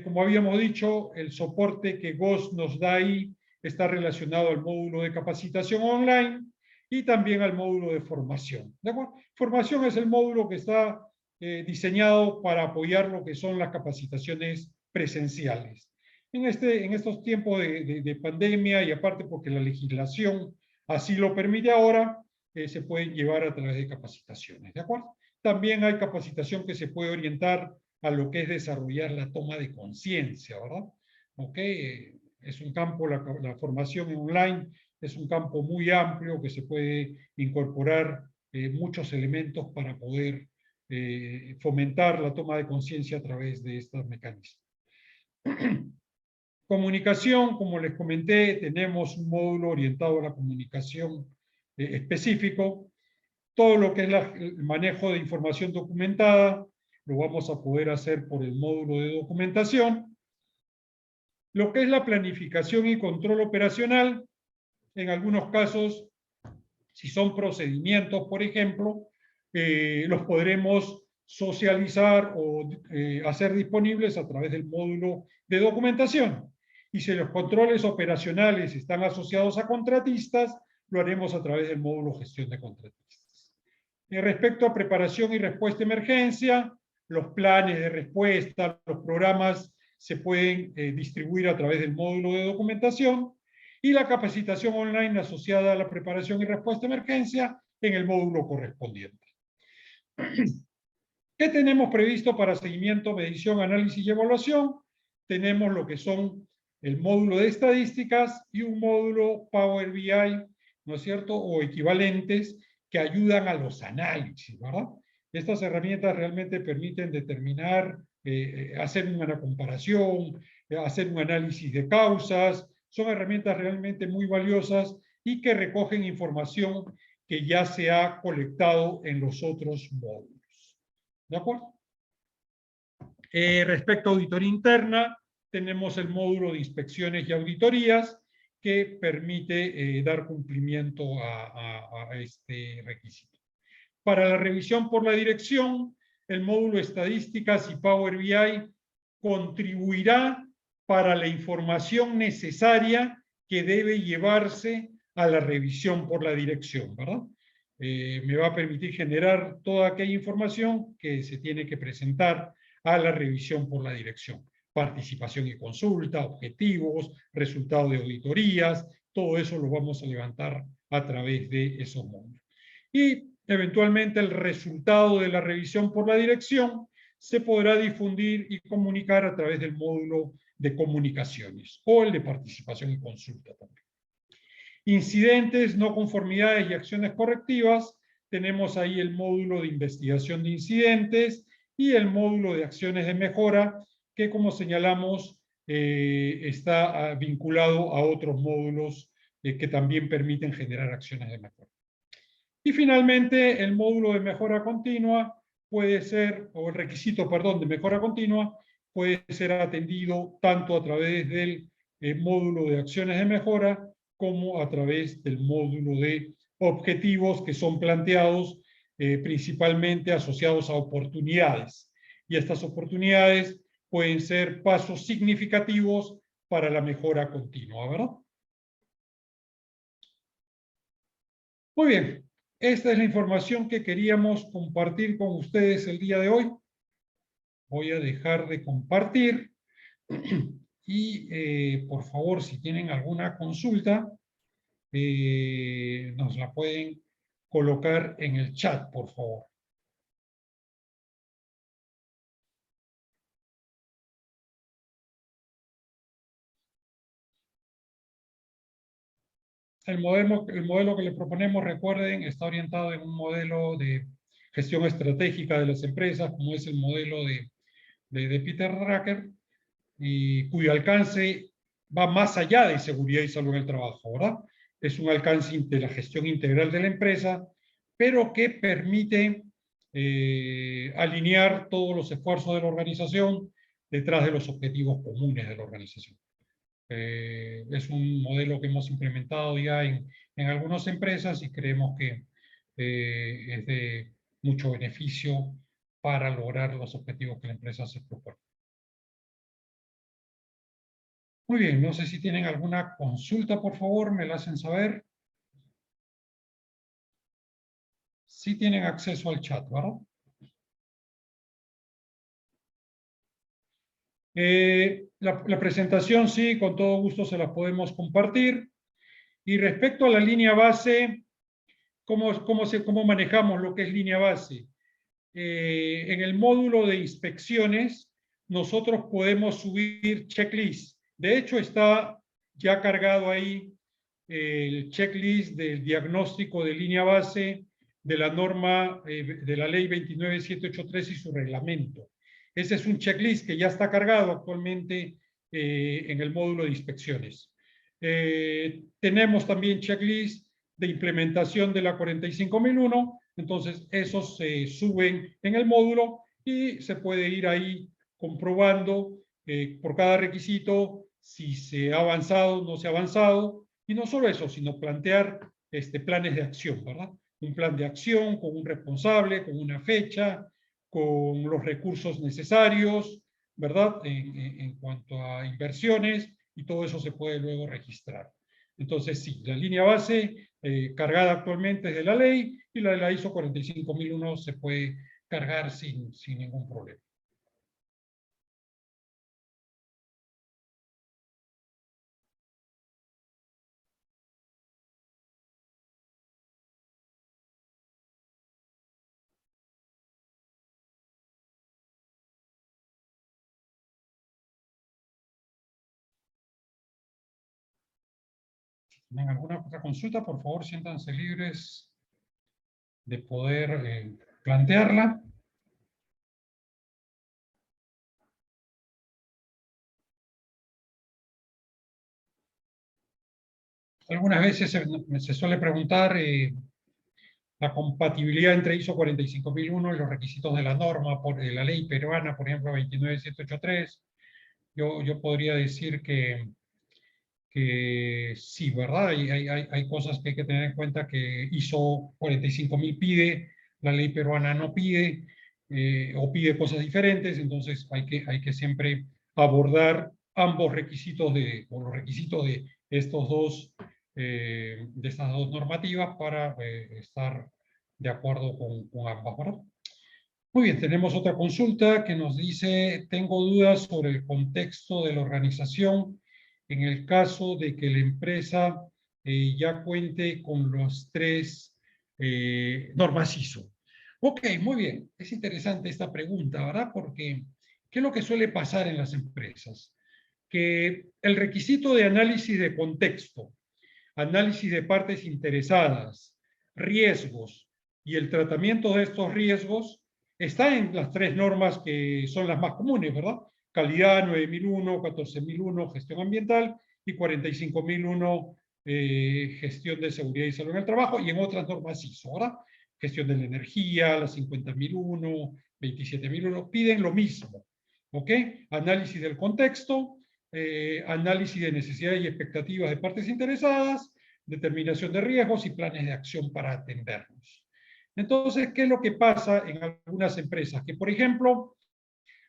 como habíamos dicho, el soporte que GOS nos da ahí está relacionado al módulo de capacitación online y también al módulo de formación. ¿De acuerdo? Formación es el módulo que está diseñado para apoyar lo que son las capacitaciones presenciales. En estos tiempos de pandemia, y aparte porque la legislación así lo permite ahora, se pueden llevar a través de capacitaciones. ¿De acuerdo? También hay capacitación que se puede orientar a lo que es desarrollar la toma de conciencia, ¿verdad? ¿Ok? Es un campo, la formación online es un campo muy amplio que se puede incorporar muchos elementos para poder fomentar la toma de conciencia a través de estos mecanismos. Comunicación, como les comenté, tenemos un módulo orientado a la comunicación específico. Todo lo que es el manejo de información documentada lo vamos a poder hacer por el módulo de documentación. Lo que es la planificación y control operacional, en algunos casos, si son procedimientos, por ejemplo, los podremos socializar o hacer disponibles a través del módulo de documentación. Y si los controles operacionales están asociados a contratistas, lo haremos a través del módulo gestión de contratistas. Respecto a preparación y respuesta a emergencia, los planes de respuesta, los programas se pueden distribuir a través del módulo de documentación, y la capacitación online asociada a la preparación y respuesta a emergencia en el módulo correspondiente. ¿Qué tenemos previsto para seguimiento, medición, análisis y evaluación? Tenemos lo que son el módulo de estadísticas y un módulo Power BI, ¿no es cierto?, o equivalentes, que ayudan a los análisis, ¿verdad? Estas herramientas realmente permiten determinar, hacer una comparación, hacer un análisis de causas. Son herramientas realmente muy valiosas y que recogen información que ya se ha colectado en los otros módulos. ¿De acuerdo? Respecto a auditoría interna, tenemos el módulo de inspecciones y auditorías que permite dar cumplimiento a este requisito. Para la revisión por la dirección, el módulo estadísticas y Power BI contribuirá para la información necesaria que debe llevarse a la revisión por la dirección, ¿verdad? Me va a permitir generar toda aquella información que se tiene que presentar a la revisión por la dirección. Participación y consulta, objetivos, resultados de auditorías, todo eso lo vamos a levantar a través de esos módulos. y eventualmente el resultado de la revisión por la dirección se podrá difundir y comunicar a través del módulo de comunicaciones o el de participación y consulta también. Incidentes, no conformidades y acciones correctivas. Tenemos ahí el módulo de investigación de incidentes y el módulo de acciones de mejora, que como señalamos está vinculado a otros módulos que también permiten generar acciones de mejora. Y finalmente, el módulo de mejora continua puede ser, o el requisito, perdón, de mejora continua, puede ser atendido tanto a través del módulo de acciones de mejora como a través del módulo de objetivos que son planteados principalmente asociados a oportunidades. Y estas oportunidades pueden ser pasos significativos para la mejora continua, ¿verdad? Muy bien. Esta es la información que queríamos compartir con ustedes el día de hoy. Voy a dejar de compartir y por favor, si tienen alguna consulta, nos la pueden colocar en el chat, por favor. El modelo que le proponemos, recuerden, está orientado en un modelo de gestión estratégica de las empresas, como es el modelo de Peter Drucker, y cuyo alcance va más allá de seguridad y salud en el trabajo, ¿verdad? Es un alcance de la gestión integral de la empresa, pero que permite alinear todos los esfuerzos de la organización detrás de los objetivos comunes de la organización. Es un modelo que hemos implementado ya en algunas empresas y creemos que es de mucho beneficio para lograr los objetivos que la empresa se propone. Muy bien, no sé si tienen alguna consulta, por favor, me la hacen saber. Sí tienen acceso al chat, ¿verdad? La presentación, sí, con todo gusto se la podemos compartir. Y respecto a la línea base, ¿cómo manejamos lo que es línea base? En el módulo de inspecciones, nosotros podemos subir checklist. De hecho, está ya cargado ahí el checklist del diagnóstico de línea base de la norma de la ley 29783 y su reglamento. Ese es un checklist que ya está cargado actualmente en el módulo de inspecciones. Tenemos también checklist de implementación de la 45001, entonces esos se suben en el módulo y se puede ir ahí comprobando por cada requisito si se ha avanzado o no se ha avanzado, y no solo eso, sino plantear planes de acción, ¿verdad? Un plan de acción con un responsable, con una fecha, con los recursos necesarios, ¿verdad? En cuanto a inversiones, y todo eso se puede luego registrar. Entonces, sí, la línea base cargada actualmente es de la ley, y la de la ISO 45001 se puede cargar sin ningún problema. ¿Tienen alguna otra consulta? Por favor, siéntanse libres de poder plantearla. Algunas veces se suele preguntar la compatibilidad entre ISO 45001 y los requisitos de la norma, por la ley peruana, por ejemplo, 29783. Yo podría decir que sí, ¿verdad? Hay cosas que hay que tener en cuenta que ISO 45000 pide, la ley peruana no pide, o pide cosas diferentes, entonces hay que siempre abordar ambos requisitos o los requisitos de de estas dos normativas para estar de acuerdo con ambas, ¿verdad? Muy bien, tenemos otra consulta que nos dice: tengo dudas sobre el contexto de la organización en el caso de que la empresa ya cuente con los tres norma CISO. Ok, muy bien. Es interesante esta pregunta, ¿verdad? Porque, ¿qué es lo que suele pasar en las empresas? Que el requisito de análisis de contexto, análisis de partes interesadas, riesgos y el tratamiento de estos riesgos está en las tres normas que son las más comunes, ¿verdad? Calidad 9001, 14001, gestión ambiental y 45001, gestión de seguridad y salud en el trabajo, y en otras normas ISO, ¿verdad? Gestión de la energía, la 50001, 27001, piden lo mismo, ¿ok? Análisis del contexto, análisis de necesidades y expectativas de partes interesadas, determinación de riesgos y planes de acción para atenderlos. Entonces, ¿qué es lo que pasa en algunas empresas? Que, por ejemplo,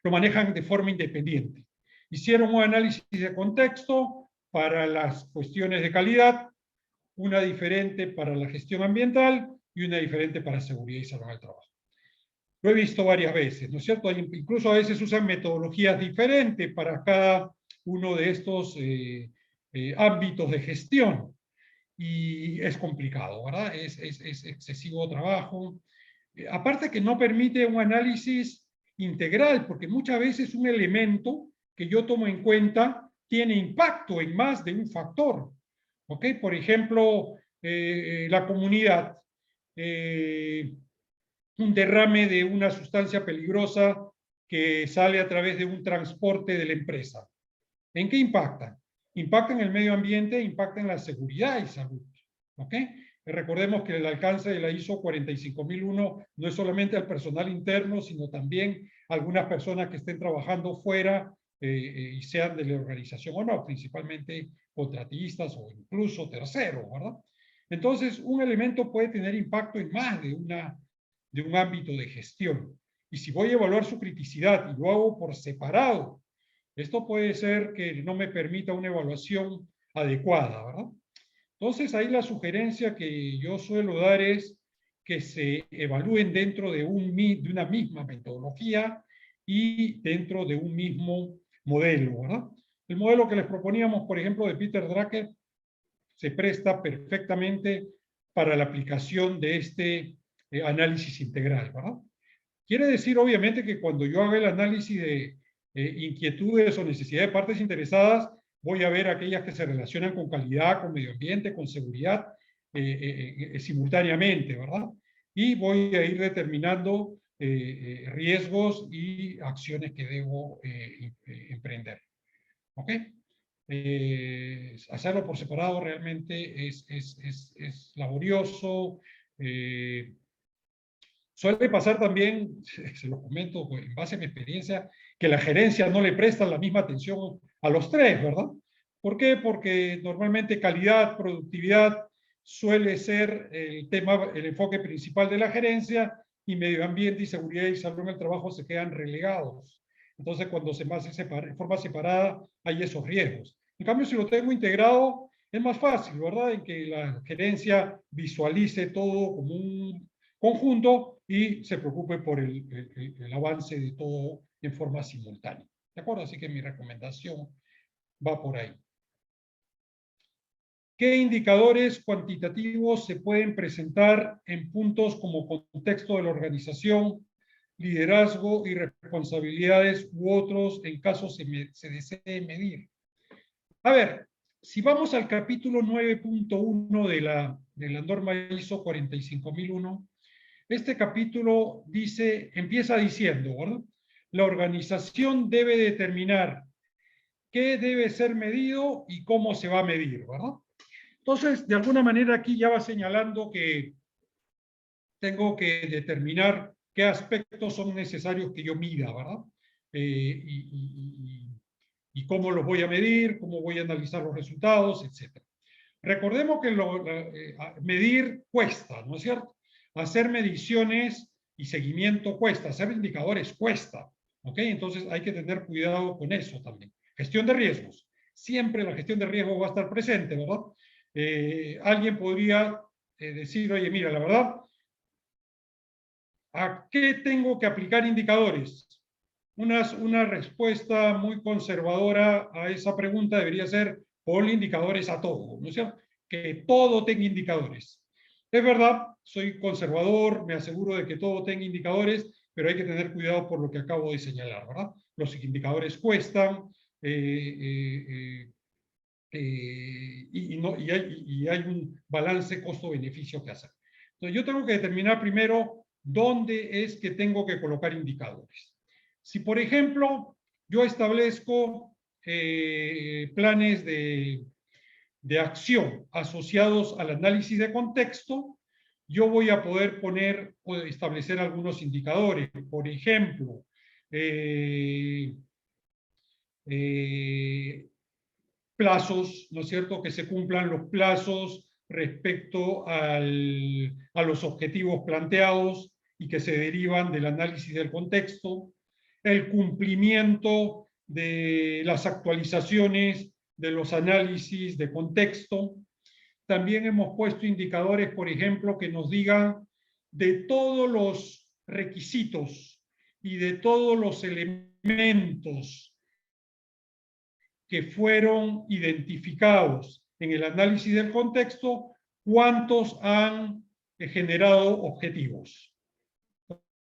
lo manejan de forma independiente. Hicieron un análisis de contexto para las cuestiones de calidad, una diferente para la gestión ambiental y una diferente para seguridad y salud del trabajo. Lo he visto varias veces, ¿no es cierto? Incluso a veces usan metodologías diferentes para cada uno de estos ámbitos de gestión. Y es complicado, ¿verdad? Es excesivo trabajo. Aparte que no permite un análisis integral, porque muchas veces un elemento que yo tomo en cuenta tiene impacto en más de un factor. ¿Ok? Por ejemplo, la comunidad. Un derrame de una sustancia peligrosa que sale a través de un transporte de la empresa. ¿En qué impacta? Impacta en el medio ambiente, impacta en la seguridad y salud. ¿Ok? Recordemos que el alcance de la ISO 45001 no es solamente al personal interno, sino también a algunas personas que estén trabajando fuera y sean de la organización o no, principalmente contratistas o incluso terceros, ¿verdad? Entonces, un elemento puede tener impacto en más de un ámbito de gestión. Y si voy a evaluar su criticidad y lo hago por separado, esto puede ser que no me permita una evaluación adecuada, ¿verdad? Entonces, ahí la sugerencia que yo suelo dar es que se evalúen dentro de una misma metodología y dentro de un mismo modelo, ¿verdad? El modelo que les proponíamos, por ejemplo, de Peter Drucker, se presta perfectamente para la aplicación de este análisis integral, ¿verdad? Quiere decir, obviamente, que cuando yo haga el análisis de inquietudes o necesidades de partes interesadas, voy a ver aquellas que se relacionan con calidad, con medio ambiente, con seguridad, simultáneamente, ¿verdad? Y voy a ir determinando riesgos y acciones que debo emprender. ¿Ok? Hacerlo por separado realmente es laborioso. Suele pasar también, se lo comento en base a mi experiencia, que la gerencia no le presta la misma atención a los tres, ¿verdad? ¿Por qué? Porque normalmente calidad, productividad suele ser el tema, el enfoque principal de la gerencia, y medio ambiente y seguridad y salud en el trabajo se quedan relegados. Entonces, cuando se hace en forma separada, hay esos riesgos. En cambio, si lo tengo integrado, es más fácil, ¿verdad? En que la gerencia visualice todo como un conjunto y se preocupe por el avance de todo en forma simultánea. ¿De acuerdo? Así que mi recomendación va por ahí. ¿Qué indicadores cuantitativos se pueden presentar en puntos como contexto de la organización, liderazgo y responsabilidades u otros en caso se desee medir? A ver, si vamos al capítulo 9.1 de la norma ISO 45001, este capítulo empieza diciendo, ¿verdad? La organización debe determinar qué debe ser medido y cómo se va a medir, ¿verdad? Entonces, de alguna manera aquí ya va señalando que tengo que determinar qué aspectos son necesarios que yo mida, ¿verdad? Y cómo los voy a medir, cómo voy a analizar los resultados, etc. Recordemos que medir cuesta, ¿no es cierto? Hacer mediciones y seguimiento cuesta, hacer indicadores cuesta, ¿ok? Entonces hay que tener cuidado con eso también. Gestión de riesgos. Siempre la gestión de riesgos va a estar presente, ¿verdad? Alguien podría decir, oye, mira, la verdad, ¿a qué tengo que aplicar indicadores? Una respuesta muy conservadora a esa pregunta debería ser: ponle indicadores a todo, ¿no es cierto? Que todo tenga indicadores. Es verdad, soy conservador, me aseguro de que todo tenga indicadores, pero hay que tener cuidado por lo que acabo de señalar, ¿verdad? Los indicadores cuestan, y hay un balance costo-beneficio que hacer. Entonces, yo tengo que determinar primero dónde es que tengo que colocar indicadores. Si, por ejemplo, yo establezco planes de acción asociados al análisis de contexto, yo voy a poder poner o establecer algunos indicadores. Por ejemplo, plazos, ¿no es cierto?, que se cumplan los plazos respecto a los objetivos planteados y que se derivan del análisis del contexto, el cumplimiento de las actualizaciones de los análisis de contexto. También hemos puesto indicadores, por ejemplo, que nos digan de todos los requisitos y de todos los elementos que fueron identificados en el análisis del contexto, cuántos han generado objetivos.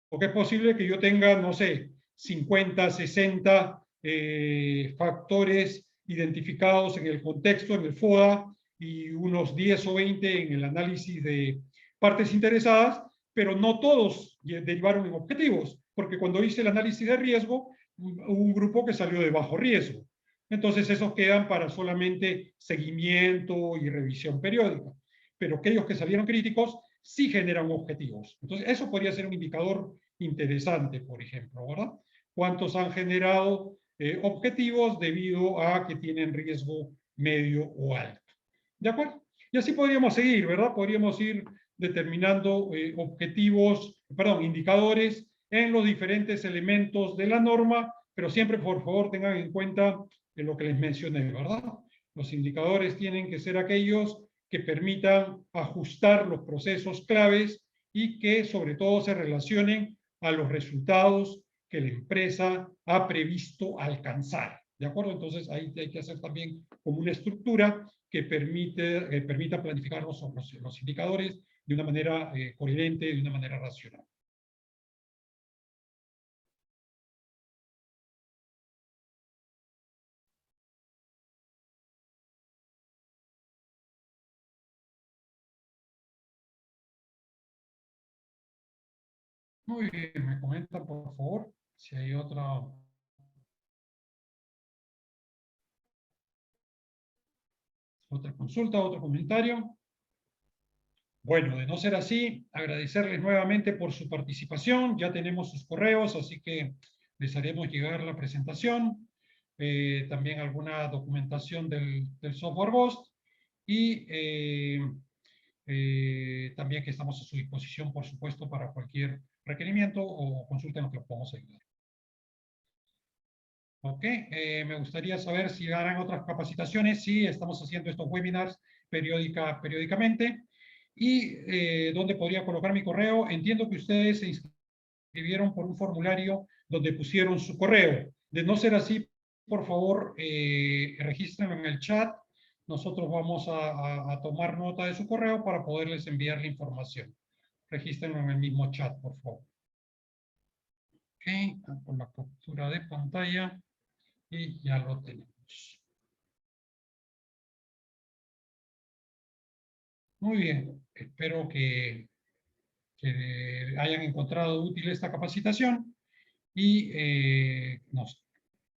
Porque es posible que yo tenga, no sé, 50, 60 factores identificados en el contexto, en el FODA, y unos 10 o 20 en el análisis de partes interesadas, pero no todos derivaron en objetivos, porque cuando hice el análisis de riesgo, hubo un grupo que salió de bajo riesgo. Entonces esos quedan para solamente seguimiento y revisión periódica. Pero aquellos que salieron críticos sí generan objetivos. Entonces eso podría ser un indicador interesante, por ejemplo, ¿verdad? ¿Cuántos han generado objetivos debido a que tienen riesgo medio o alto? ¿De acuerdo? Y así podríamos seguir, ¿verdad? Podríamos ir determinando indicadores en los diferentes elementos de la norma, pero siempre, por favor, tengan en cuenta lo que les mencioné, ¿verdad? Los indicadores tienen que ser aquellos que permitan ajustar los procesos claves y que sobre todo se relacionen a los resultados que la empresa ha previsto alcanzar. ¿De acuerdo? Entonces ahí hay que hacer también como una estructura que permita planificar los indicadores de una manera coherente, de una manera racional. Muy bien, me comentan por favor si hay otra consulta, otro comentario. Bueno, de no ser así, agradecerles nuevamente por su participación. Ya tenemos sus correos, así que les haremos llegar la presentación, también alguna documentación del software Ghost y también que estamos a su disposición, por supuesto, para cualquier requerimiento o consulta en lo que los podamos ayudar. Ok, me gustaría saber si harán otras capacitaciones. Sí, estamos haciendo estos webinars periódicamente. ¿Y dónde podría colocar mi correo? Entiendo que ustedes se inscribieron por un formulario donde pusieron su correo. De no ser así, por favor, regístrenlo en el chat. Nosotros vamos a tomar nota de su correo para poderles enviar la información. Regístrenlo en el mismo chat, por favor. Ok, con la captura de pantalla. Y ya lo tenemos. Muy bien, espero que hayan encontrado útil esta capacitación y nos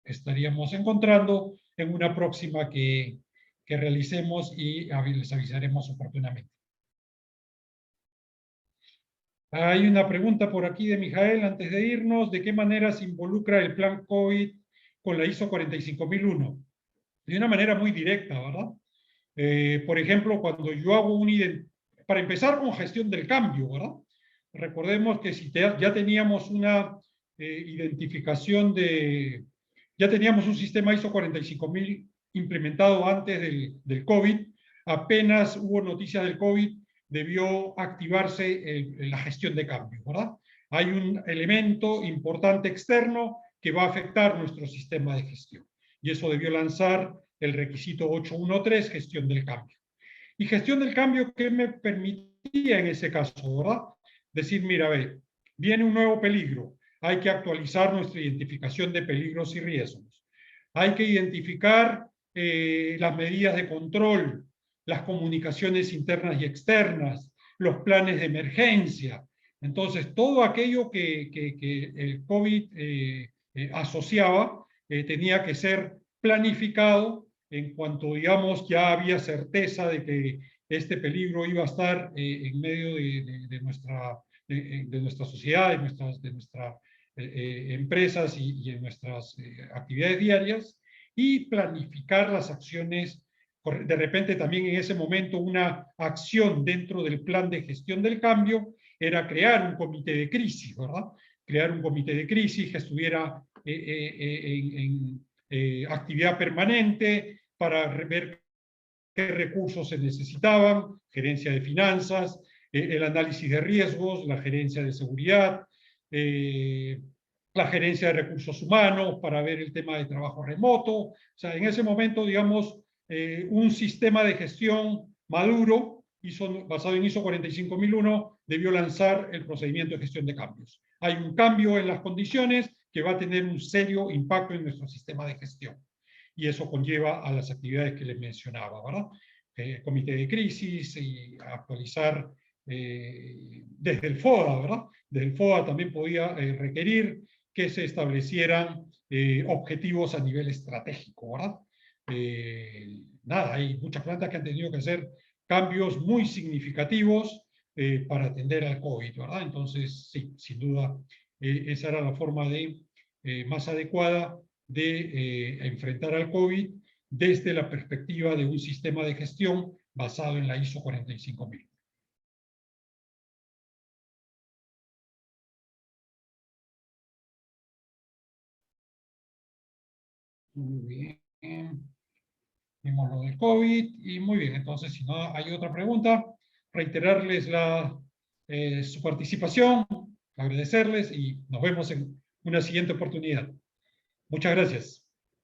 estaríamos encontrando en una próxima que realicemos y les avisaremos oportunamente. Hay una pregunta por aquí de Mijael antes de irnos. ¿De qué manera se involucra el plan COVID con la ISO 45001? De una manera muy directa, ¿verdad? Por ejemplo, cuando yo hago para empezar con gestión del cambio, ¿verdad? Recordemos que si ya teníamos una identificación ya teníamos un sistema ISO 45000 implementado antes del COVID, apenas hubo noticias del COVID, debió activarse la gestión de cambio, ¿verdad? Hay un elemento importante externo que va a afectar nuestro sistema de gestión. Y eso debió lanzar el requisito 813, gestión del cambio. Y gestión del cambio, ¿qué me permitía en ese caso, verdad? Decir, mira, ve, viene un nuevo peligro, hay que actualizar nuestra identificación de peligros y riesgos. Hay que identificar las medidas de control, las comunicaciones internas y externas, los planes de emergencia. Entonces, todo aquello que el COVID asociaba tenía que ser planificado en cuanto, digamos, ya había certeza de que este peligro iba a estar en medio de nuestra sociedad, de nuestras empresas y en nuestras actividades diarias, y planificar las acciones. De repente también en ese momento una acción dentro del plan de gestión del cambio era crear un comité de crisis, ¿verdad? Crear un comité de crisis que estuviera en actividad permanente para ver qué recursos se necesitaban, gerencia de finanzas, el análisis de riesgos, la gerencia de seguridad, la gerencia de recursos humanos para ver el tema de trabajo remoto. O sea, en ese momento, digamos, un sistema de gestión maduro, basado en ISO 45001, debió lanzar el procedimiento de gestión de cambios. Hay un cambio en las condiciones que va a tener un serio impacto en nuestro sistema de gestión. Y eso conlleva a las actividades que les mencionaba, ¿verdad? Comité de crisis y actualizar desde el FODA, ¿verdad? Desde el FODA también podía requerir que se establecieran objetivos a nivel estratégico, ¿verdad? Nada, hay muchas plantas que han tenido que hacer cambios muy significativos para atender al COVID, ¿verdad? Entonces, sí, sin duda, esa era la forma más adecuada de enfrentar al COVID desde la perspectiva de un sistema de gestión basado en la ISO 45000. Muy bien. Vimos lo del COVID y muy bien. Entonces, si no hay otra pregunta, reiterarles su participación, agradecerles y nos vemos en una siguiente oportunidad. Muchas gracias.